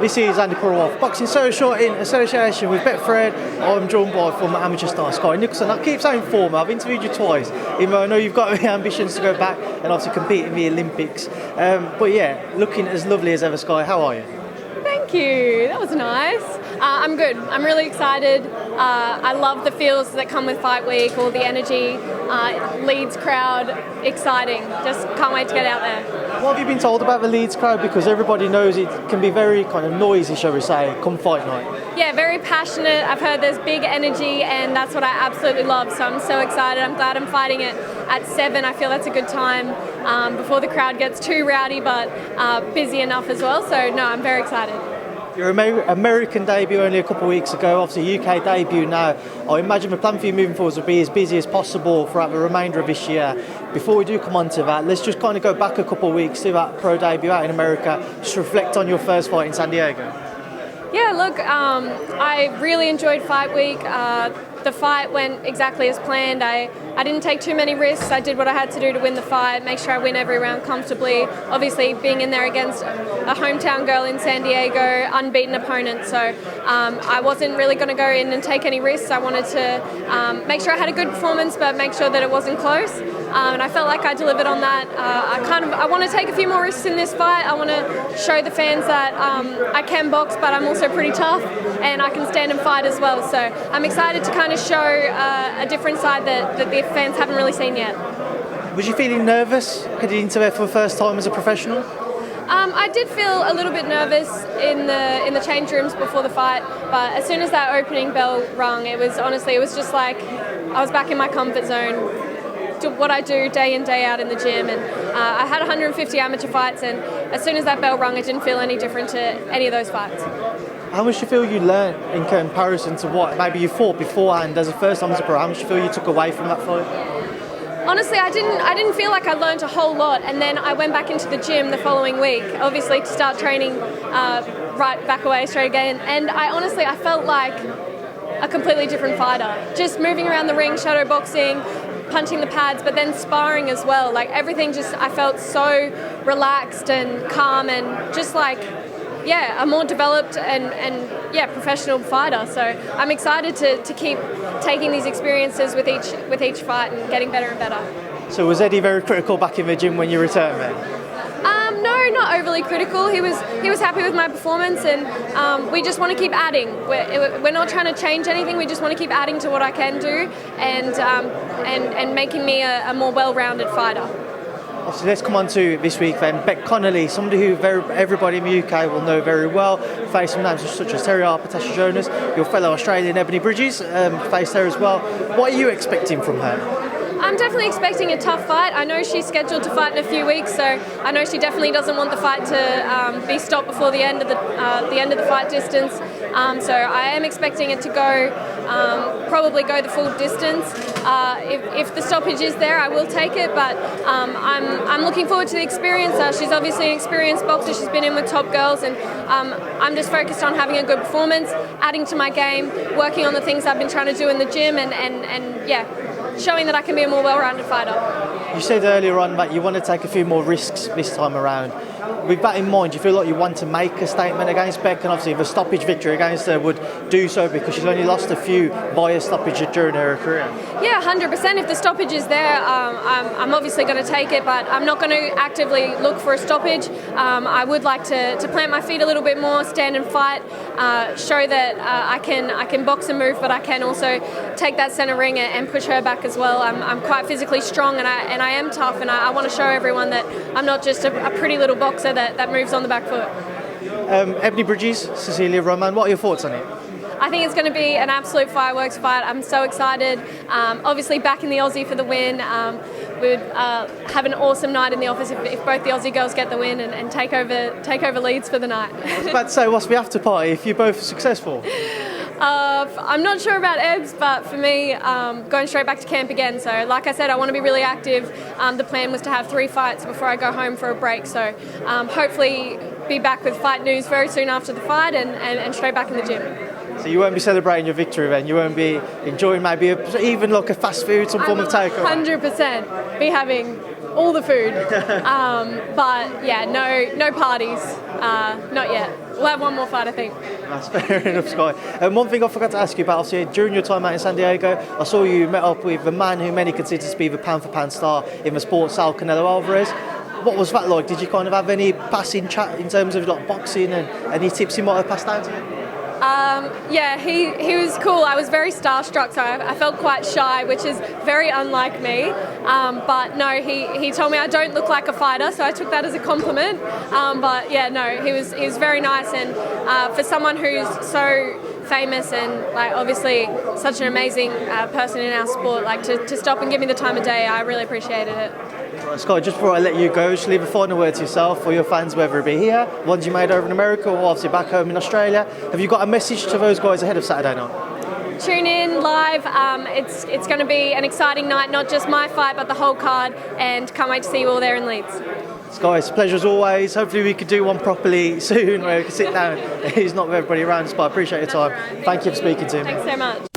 This is Andi Purewal, Boxing Social in association with Betfred. I'm joined by former amateur star Skye Nicolson. I keep saying former, I've interviewed you twice, even though I know you've got ambitions to go back and obviously compete in the Olympics. But yeah, looking as lovely as ever, Skye. How are you? Thank you, that was nice. I'm good, I'm really excited. I love the feels that come with fight week, all the energy, Leeds crowd, exciting. Just can't wait to get out there. What have you been told about the Leeds crowd? Because everybody knows it can be very kind of noisy, shall we say, come fight night. Yeah, very passionate. I've heard there's big energy and that's what I absolutely love. So I'm so excited. I'm glad I'm fighting it at 7. I feel that's a good time before the crowd gets too rowdy, but busy enough as well. So no, I'm very excited. Your American debut only a couple of weeks ago, obviously UK debut now. I imagine the plan for you moving forward will be as busy as possible throughout the remainder of this year. Before we do come on to that, let's just kind of go back a couple of weeks to that pro debut out in America. Just reflect on your first fight in San Diego. Yeah, look, I really enjoyed fight week. The fight went exactly as planned. I didn't take too many risks. I did what I had to do to win the fight, make sure I win every round comfortably. Obviously, being in there against a hometown girl in San Diego, unbeaten opponent. So I wasn't really going to go in and take any risks. I wanted to make sure I had a good performance, but make sure that it wasn't close. And I felt like I delivered on that. I want to take a few more risks in this fight. I want to show the fans that I can box, but I'm also pretty tough and I can stand and fight as well. So I'm excited to kind of show a different side that the fans haven't really seen yet. Was you feeling nervous heading into it for the first time as a professional? I did feel a little bit nervous in the change rooms before the fight, but as soon as that opening bell rung, it was just like I was back in my comfort zone. What I do day in, day out in the gym, and I had 150 amateur fights, and as soon as that bell rung, it didn't feel any different to any of those fights. How much do you feel you learned in comparison to what maybe you fought beforehand as a first time as a pro? How much do you feel you took away from that fight? Honestly, I didn't feel like I learned a whole lot, and then I went back into the gym the following week, obviously to start training right back away straight again, and I felt like a completely different fighter. Just moving around the ring, shadow boxing, punching the pads, but then sparring as well. Like everything I felt so relaxed and calm and just like, yeah, a more developed and professional fighter. So I'm excited to keep taking these experiences with each fight and getting better and better. So was Eddie very critical back in the gym when you returned then? No, not overly critical. He was happy with my performance, and we just want to keep adding. We're not trying to change anything. We just want to keep adding to what I can do, and making me a more well-rounded fighter. Obviously, let's come on to this week then. Bec Connolly, somebody who everybody in the UK will know very well, faced some names such as Terry Harper, Tasha Jonas, your fellow Australian Ebony Bridges, faced her as well. What are you expecting from her? I'm definitely expecting a tough fight. I know she's scheduled to fight in a few weeks, so I know she definitely doesn't want the fight to be stopped before the end of the fight distance. So I am expecting it to probably go the full distance. If the stoppage is there, I will take it, but I'm looking forward to the experience. She's obviously an experienced boxer. She's been in with top girls, and I'm just focused on having a good performance, adding to my game, working on the things I've been trying to do in the gym, and yeah, showing that I can be a more well-rounded fighter. You said earlier on that you want to take a few more risks this time around. With that in mind, do you feel like you want to make a statement against Bec, and obviously the stoppage victory against her would do so because she's only lost a few by a stoppage during her career? Yeah, 100%. If the stoppage is there, I'm obviously going to take it, but I'm not going to actively look for a stoppage. I would like to plant my feet a little bit more, stand and fight, show that I can box and move, but I can also take that centre ring and push her back as well. I'm quite physically strong, and I am tough, and I want to show everyone that I'm not just a pretty little boxer that moves on the back foot. Ebony Bridges, Cecilia Roman, what are your thoughts on it? I think it's going to be an absolute fireworks fight. I'm so excited. Obviously back in the Aussie for the win. We would have an awesome night in the office if both the Aussie girls get the win and take over Leeds for the night. I was about to say, what's the after party if you're both successful? I'm not sure about Ebbs, but for me, going straight back to camp again. So like I said, I want to be really active. The plan was to have 3 fights before I go home for a break. So hopefully be back with fight news very soon after the fight and straight back in the gym. So you won't be celebrating your victory then? You won't be enjoying maybe even like a fast food, some form of takeaway? 100% be having all the food. But yeah, no parties, not yet. we'll have one more fight, I think. That's fair enough, Skye. And one thing I forgot to ask you about, obviously, during your time out in San Diego, I saw you met up with a man who many consider to be the pound-for-pound star in the sport, Sal Canelo Alvarez. What was that like? Did you kind of have any passing chat in terms of like boxing and any tips he might have passed down to you? Yeah, he was cool. I was very starstruck, so I felt quite shy, which is very unlike me. But no, he told me I don't look like a fighter, so I took that as a compliment. But yeah, no, he was very nice, and for someone who's so famous and like obviously such an amazing person in our sport, like to stop and give me the time of day, I really appreciated it. Right, Skye, just before I let you go, just leave a final word to yourself or your fans, whether it be here, ones you made over in America or obviously back home in Australia. Have you got a message to those guys ahead of Saturday night? Tune in live. It's going to be an exciting night, not just my fight, but the whole card, and can't wait to see you all there in Leeds. Skye, it's a pleasure as always. Hopefully we could do one properly soon where we can sit down. He's not with everybody around, but I appreciate your time. Right. Thank you for speaking to me. Thanks so much.